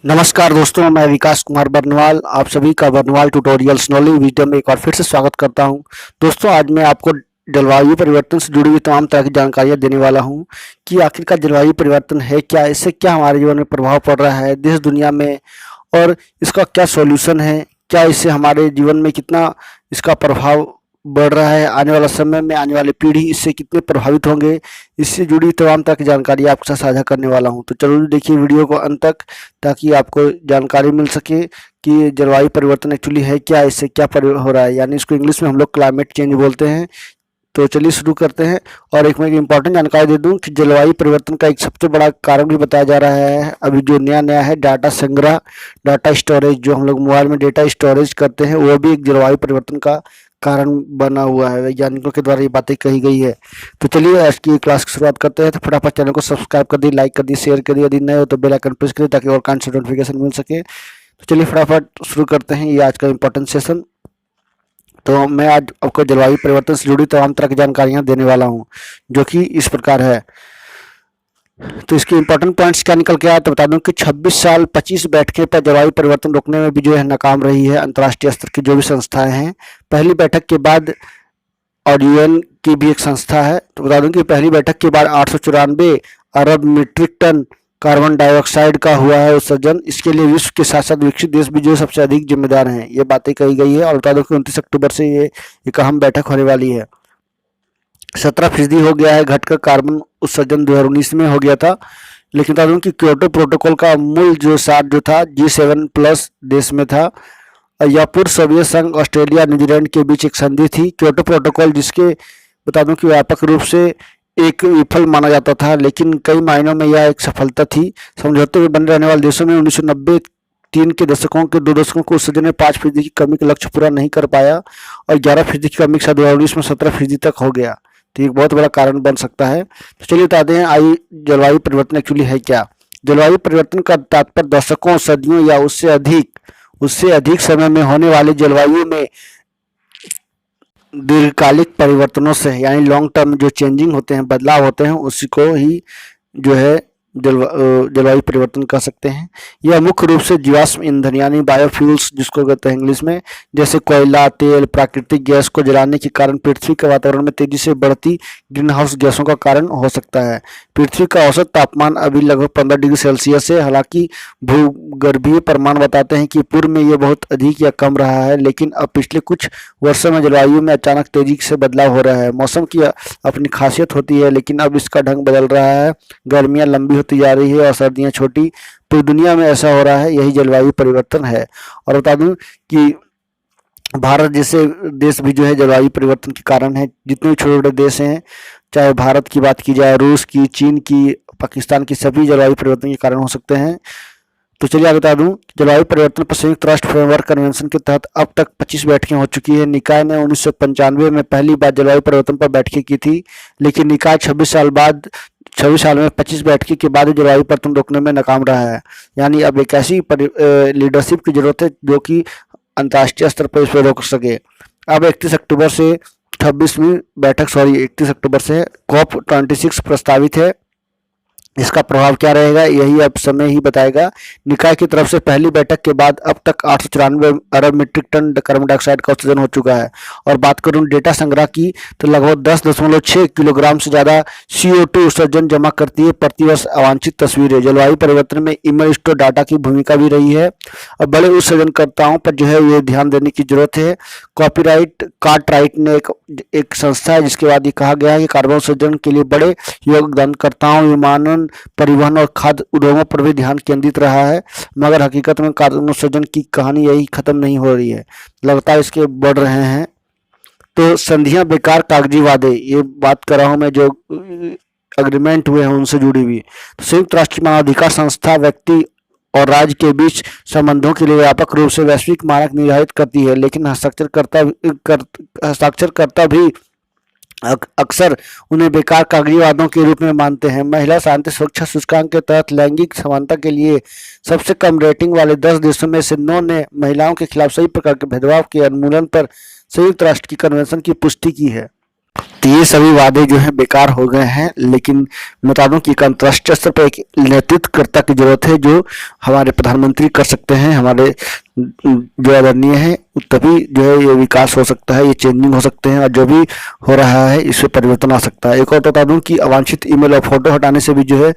नमस्कार दोस्तों, मैं विकास कुमार बर्नवाल आप सभी का बर्नवाल ट्यूटोरियल्स नॉलेज वीडियो में एक बार फिर से स्वागत करता हूं। दोस्तों, आज मैं आपको जलवायु परिवर्तन से जुड़ी हुई तमाम तरह की जानकारियां देने वाला हूं कि आखिरकार जलवायु परिवर्तन है क्या, इससे क्या हमारे जीवन में प्रभाव पड़ रहा है देश दुनिया में, और इसका क्या सॉल्यूशन है, क्या इससे हमारे जीवन में कितना इसका प्रभाव बढ़ रहा है, आने वाला समय में आने वाली पीढ़ी इससे कितने प्रभावित होंगे। इससे जुड़ी तमाम तरह की जानकारी आपके साथ साझा करने वाला हूं। तो जरूर देखिए वीडियो को अंत तक, ताकि आपको जानकारी मिल सके कि जलवायु परिवर्तन एक्चुअली है क्या, इससे क्या हो रहा है। यानी इसको इंग्लिश में हम लोग क्लाइमेट चेंज बोलते हैं। तो चलिए शुरू करते हैं। और मैं एक इम्पॉर्टेंट जानकारी दे दूं कि जलवायु परिवर्तन का एक सबसे बड़ा कारण भी बताया जा रहा है अभी जो नया है, डाटा संग्रह, डाटा स्टोरेज। जो हम लोग मोबाइल में डेटा स्टोरेज करते हैं वो भी एक जलवायु परिवर्तन का कारण बना हुआ है। वैज्ञानिकों के द्वारा ये बातें कही गई है। तो चलिए आज की क्लास की शुरुआत करते हैं। तो फटाफट चैनल को सब्सक्राइब कर दी, लाइक कर दी, शेयर कर दी। यदि नए हो तो बेल आइकन प्रेस करिए ताकि और कांड से नोटिफिकेशन मिल सके। तो चलिए फटाफट शुरू करते हैं ये आज का इम्पोर्टेंट सेशन। तो मैं आज आपको जलवायु परिवर्तन से जुड़ी तमाम तरह की जानकारियां देने वाला हूं, जो कि इस प्रकार है। तो इसके इंपॉर्टेंट पॉइंट्स क्या निकल के आया तो बता दूं कि 26 साल 25 बैठकें पर जलवायु परिवर्तन रोकने में भी जो है नाकाम रही है अंतर्राष्ट्रीय स्तर की जो भी संस्थाएं हैं। पहली बैठक के बाद, और यूएन की भी एक संस्था है, तो बता दूं कि पहली बैठक के बाद 894 अरब मीट्रिक टन कार्बन डाइऑक्साइड का हुआ है उत्सर्जन। इसके लिए विश्व के साथ साथ विकसित देश भी जो सबसे अधिक जिम्मेदार हैं, ये बातें कही गई है। और बता दूं कि 29 अक्टूबर से ये एक अहम बैठक होने वाली है। 17% हो गया है घटकर कार्बन उत्सर्जन 2019 में हो गया था। लेकिन बता दूं कि क्योटो प्रोटोकॉल का मूल जो सार जो था G7+ देश में था। या पूर्व सोवियत संघ, ऑस्ट्रेलिया, न्यूजीलैंड के बीच एक संधि थी क्योटो प्रोटोकॉल, जिसके बता दूं कि व्यापक रूप से एक विफल माना जाता था, लेकिन कई मायनों में यह एक सफलता थी। समझौते में बने रहने वाले देशों में 1990 तीन के दशकों के 2 दशकों को उत्सर्जन में 5% की कमी का लक्ष्य पूरा नहीं कर पाया, और 11% की कमी के साथ 2019 में 17% तक हो गया। तो एक बहुत बड़ा कारण बन सकता है। तो चलिए बताते हैं जलवायु परिवर्तन एक्चुअली है क्या। जलवायु परिवर्तन का तात्पर्य दशकों, सदियों या उससे अधिक समय में होने वाले जलवायु में दीर्घकालिक परिवर्तनों से, यानी लॉन्ग टर्म जो चेंजिंग होते हैं, बदलाव होते हैं, उसी को ही जो है जलवायु परिवर्तन कह सकते हैं। यह मुख्य रूप से जीवाश्म ईंधन यानी बायोफ्यूल्स जिसको कहते हैं इंग्लिश में, जैसे कोयला, तेल, प्राकृतिक गैस को जलाने के कारण पृथ्वी के वातावरण में तेजी से बढ़ती ग्रीन हाउस गैसों का कारण हो सकता है। पृथ्वी का औसत तापमान अभी लगभग 15 डिग्री सेल्सियस है। हालांकि भूगर्भीय प्रमाण बताते हैं कि पूर्व में यह बहुत अधिक या कम रहा है, लेकिन अब पिछले कुछ वर्षों में जलवायु में अचानक तेजी से बदलाव हो रहा है। मौसम की अपनी खासियत होती है, लेकिन अब इसका ढंग बदल रहा है। गर्मियां लंबी होती जा रही है और सर्दियां छोटी। पूरी दुनिया में ऐसा हो रहा है, यही जलवायु परिवर्तन है। और बता दूं कि भारत जैसे देश भी जो है जलवायु परिवर्तन के कारण है। जितने भी छोटे छोटे देश हैं, चाहे भारत की बात की जाए, रूस की, चीन की, पाकिस्तान की, सभी जलवायु परिवर्तन के कारण हो सकते हैं। तो चलिए बता दूं, जलवायु परिवर्तन पर संयुक्त राष्ट्र फ्रेमवर्क कन्वेंशन के तहत अब तक 25 बैठकें हो चुकी है। निकाय ने 1995 में पहली बार जलवायु परिवर्तन पर बैठकें की थी, लेकिन निकाय 26 साल में 25 बैठकी के बाद जलवायु परिवर्तन रोकने में नाकाम रहा है। यानी अब एक ऐसी लीडरशिप की जरूरत है जो कि अंतर्राष्ट्रीय स्तर पर इस पर रोक सके। अब 31 अक्टूबर से 31 अक्टूबर से COP26 प्रस्तावित है। इसका प्रभाव क्या रहेगा यही अब समय ही बताएगा। निकाय की तरफ से पहली बैठक के बाद अब तक 894 अरब मीट्रिक टन कार्बन डाइऑक्साइड का उत्सर्जन हो चुका है। और बात करूं डेटा संग्रह की, तो लगभग 10.6 किलोग्राम से ज़्यादा CO2 उत्सर्जन जमा करती है प्रतिवर्ष अवांछित तस्वीरें। जलवायु परिवर्तन में ईमेल स्टोर डाटा की भूमिका भी रही है। और बड़े उत्सर्जनकर्ताओं पर जो है ये ध्यान देने की जरूरत है। कार्टराइट ने एक संस्था है जिसके बाद ये कहा गया है कि कार्बन उत्सर्जन के लिए बड़े योगदानकर्ताओं, विमानन, परिवहन और खाद्य उद्योगों पर भी ध्यान केंद्रित रहा है। मगर हकीकत में कार्बन उत्सर्जन की कहानी यही खत्म नहीं हो रही है, लगातार इसके बढ़ रहे हैं। तो संधियां बेकार, कागजी वादे, ये बात कर रहा हूं मैं, जो अग्रीमेंट हुए हैं उनसे जुड़ी हुई। तो संयुक्त राष्ट्र मानवाधिकार संस्था व्यक्ति और राज्य के बीच संबंधों के लिए व्यापक रूप से वैश्विक मानक निर्धारित करती है, लेकिन हस्ताक्षरकर्ता भी अक्सर उन्हें बेकार कागजी वादों के रूप में मानते हैं। महिला शांति सुरक्षा सूचकांक के तहत लैंगिक समानता के लिए सबसे कम रेटिंग वाले 10 देशों में से 9 ने महिलाओं के खिलाफ सभी प्रकार के भेदभाव के उन्मूलन पर संयुक्त राष्ट्र की कन्वेंशन की पुष्टि की है। तो ये सभी वादे जो हैं बेकार हो गए हैं। लेकिन मैं बता दूं कि एक अंतर्राष्ट्रीय स्तर पर एक नेतृत्वकर्ता की जरूरत है, जो हमारे प्रधानमंत्री कर सकते हैं, हमारे जो आदरणीय हैं, तभी जो है ये विकास हो सकता है, ये चेंजिंग हो सकते हैं और जो भी हो रहा है इसमें परिवर्तन आ सकता है। एक और बता दूं कि अवांछित ईमेल और फोटो हटाने से भी जो है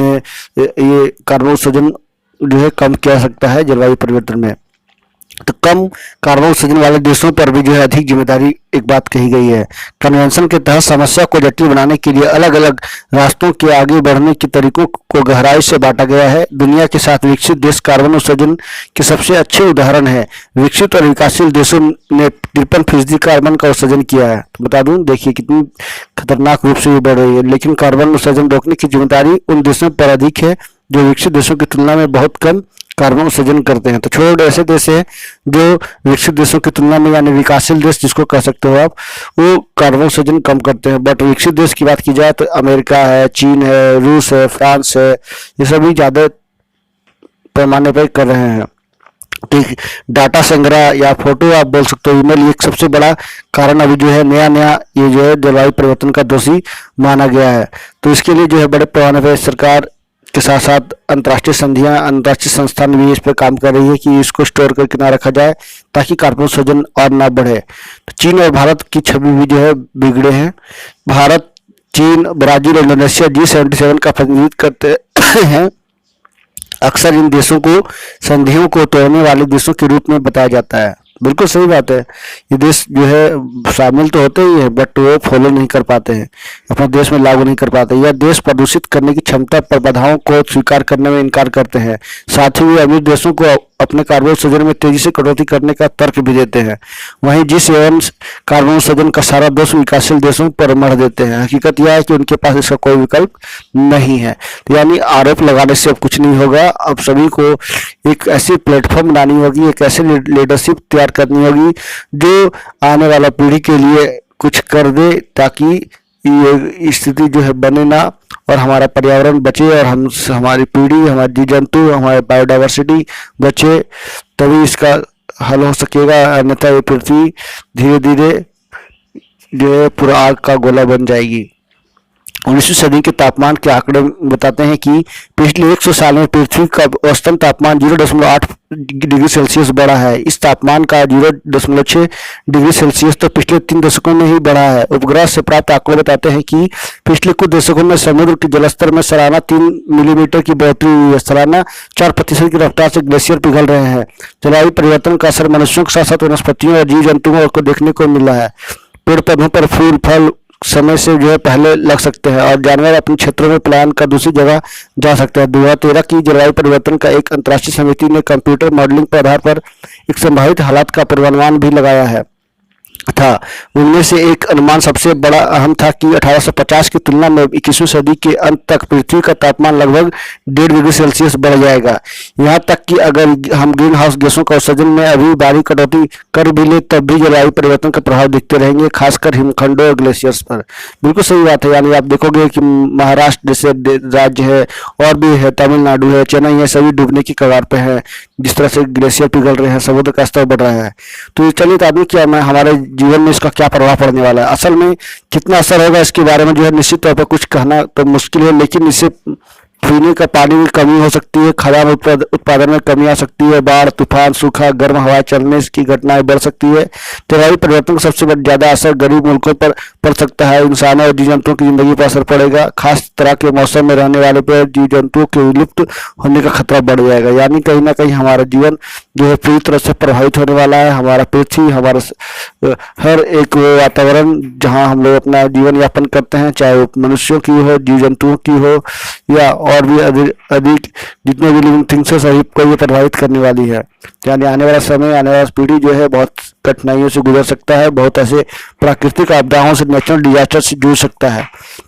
ये कार्बन उत्सर्जन जो है कम किया जा सकता है जलवायु परिवर्तन में। तो कम कार्बन उत्सर्जन वाले देशों पर भी जो है अधिक जिम्मेदारी एक बात कही गई है। कन्वेंशन के तहत समस्या को जटिल बनाने के लिए अलग अलग रास्तों के आगे बढ़ने के तरीकों को गहराई से बांटा गया है। दुनिया के साथ विकसित देश कार्बन उत्सर्जन के सबसे अच्छे उदाहरण है। विकसित और विकासशील देशों ने 53% कार्बन का उत्सर्जन किया है। तो बता दूं, देखिए कितनी खतरनाक रूप से ये बढ़ रही है। लेकिन कार्बन उत्सर्जन रोकने की जिम्मेदारी उन देशों पर अधिक है जो विकसित देशों की तुलना में बहुत कम कार्बन उत्सर्जन करते हैं। तो छोटे ऐसे देश हैं जो विकसित देशों की तुलना में, यानी विकासशील देश जिसको कह सकते हो आप, वो कार्बन उत्सर्जन कम करते हैं। बट विकसित देश की बात की जाए तो अमेरिका है, चीन है, रूस है, फ्रांस है, ये सभी ज़्यादा पैमाने पर कर रहे हैं। ठीक, डाटा संग्रह या फोटो आप बोल सकते हो, ईमेल, एक सबसे बड़ा कारण अभी जो है नया ये जो है जलवायु परिवर्तन का दोषी माना गया है। तो इसके लिए जो है बड़े पैमाने पर सरकार के साथ साथ अंतर्राष्ट्रीय संधियां, अंतर्राष्ट्रीय संस्थान भी इस पर काम कर रही है कि इसको स्टोर करके ना रखा जाए ताकि कार्बन उत्सर्जन और ना बढ़े। तो चीन और भारत की छवि भी जो है बिगड़े हैं। भारत, चीन, ब्राजील और इंडोनेशिया G77 का प्रतिनिधित्व करते हैं। अक्सर इन देशों को संधियों को तोड़ने वाले देशों के रूप में बताया जाता है। बिल्कुल सही बात है, ये देश जो है शामिल तो होते ही है बट वो फॉलो नहीं कर पाते हैं, अपने देश में लागू नहीं कर पाते। यह देश प्रदूषित करने की क्षमता पर बाधाओं को स्वीकार करने में इनकार करते हैं। साथ ही वे अमीर देशों को अपने कार्बन उत्सर्जन में तेजी से कटौती करने का तर्क भी देते हैं। वहीं G7 कार्बन उत्सर्जन का सारा दोष विकासशील देशों पर मढ़ देते हैं। हकीकत यह है कि उनके पास इसका कोई विकल्प नहीं है। तो यानी आरोप लगाने से अब कुछ नहीं होगा। अब सभी को एक ऐसी प्लेटफॉर्म बनानी होगी, एक ऐसी लीडरशिप तैयार करनी होगी जो आने वाला पीढ़ी के लिए कुछ कर दे, ताकि ये स्थिति जो है बने ना और हमारा पर्यावरण बचे और हमारी पीढ़ी, हमारे जीव जंतु, हमारे बायोडाइवर्सिटी बचे, तभी इसका हल हो सकेगा। अन्यथा ये पृथ्वी धीरे धीरे जो है पूरा आग का गोला बन जाएगी। 19वीं सदी के तापमान के आंकड़े बताते हैं कि पिछले 100 साल में पृथ्वी का औसतन तापमान 0.8 डिग्री सेल्सियस बढ़ा है। इस तापमान का 0.6 डिग्री सेल्सियस तो पिछले 3 दशकों में ही बढ़ा है। उपग्रह से प्राप्त आंकड़े बताते हैं कि पिछले कुछ दशकों में समुद्र के जलस्तर में सालाना 3 मिलीमीटर की बढ़ोतरी हुई है। सालाना 4% की रफ्तार से ग्लेशियर पिघल रहे हैं। जलवायु परिवर्तन का असर मनुष्यों के साथ साथ वनस्पतियों और जीव जंतुओं को देखने को मिला है। पेड़ पौधों पर फूल फल समय से जो है पहले लग सकते हैं और जानवर अपने क्षेत्रों में पलायन कर दूसरी जगह जा सकते हैं। 2013 की जलवायु परिवर्तन का एक अंतर्राष्ट्रीय समिति ने कंप्यूटर मॉडलिंग के आधार पर एक संभावित हालात का पूर्वानुमान भी लगाया है था। उनमें से एक अनुमान सबसे बड़ा अहम था कि 1850 की तुलना में 21वीं सदी के अंत तक पृथ्वी का तापमान लगभग 1.5 डिग्री सेल्सियस बढ़ जाएगा। यहाँ तक कि अगर हम ग्रीन हाउस गैसों का उत्सर्जन में अभी भारी कटौती कर भी ले तब भी जलवायु परिवर्तन का प्रभाव दिखते रहेंगे, खासकर हिमखंडों और ग्लेशियर्स पर। बिल्कुल सही बात है। यानी आप देखोगे कि महाराष्ट्र जैसे राज्य है और भी है, तमिलनाडु है, चेन्नई है, सभी डूबने की कगार पे है। जिस तरह से ग्लेशियर पिघल रहे हैं, समुद्र का स्तर बढ़ रहा है। तो चलिए तो आदमी क्या, मैं हमारे जीवन में इसका क्या प्रभाव पड़ने वाला है, असल में कितना असर होगा इसके बारे में जो है निश्चित तौर पर कुछ कहना तो मुश्किल है। लेकिन इससे पीने का पानी में कमी हो सकती है, खाद्यान्न उत्पादन में कमी आ सकती है, बाढ़, तूफान, सूखा, गर्म हवाएं चलने की घटनाएं बढ़ सकती है। जलवायु परिवर्तन का सबसे ज्यादा असर गरीब मुल्कों पर पड़ सकता है। इंसानों और जीव जंतुओं की जिंदगी पर असर पड़ेगा। खास तरह के मौसम में रहने वाले पर जीव जंतुओं के विलुप्त होने का खतरा बढ़ जाएगा। यानी कहीं ना कहीं हमारा जीवन जो है पूरी तरह से प्रभावित होने वाला है। हमारा पृथ्वी, हमारा हर एक वातावरण जहाँ हम लोग अपना जीवन यापन करते हैं, चाहे वो मनुष्यों की हो, जीव जंतुओं की हो या और भी अधिक जितने भी लिविंग थिंग्स है, सभी को ये प्रभावित करने वाली है। यानी आने वाला समय, आने वाला पीढ़ी जो है बहुत कठिनाइयों से गुजर सकता है, बहुत ऐसे प्राकृतिक आपदाओं से, नेचुरल डिजास्टर से जूझ सकता है।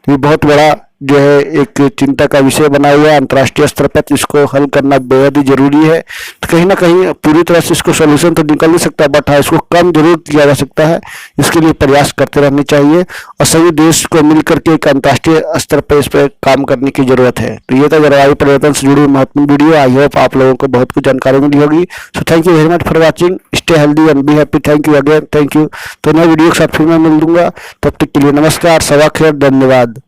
ये बहुत बड़ा जो है एक चिंता का विषय बना हुआ है अंतर्राष्ट्रीय स्तर पर, तो इसको हल करना बेहद ही जरूरी है। तो कहीं ना कहीं पूरी तरह से इसको सोल्यूशन तो निकल नहीं सकता, बट हाँ इसको कम जरूर किया जा सकता है। इसके लिए प्रयास करते रहने चाहिए और सभी देश को मिलकर के एक अंतर्राष्ट्रीय स्तर पर इस पर काम करने की जरूरत है। तो ये था जलवायु परिवर्तन से जुड़ी महत्वपूर्ण वीडियो। आई होप आप लोगों को बहुत कुछ जानकारी मिली होगी। So thank you very much for watching. Stay healthy and be happy. Thank you again, thank you. तो नए वीडियो के साथ फिर मैं मिल दूंगा, तब तक के लिए नमस्कार, सवा खैर, धन्यवाद।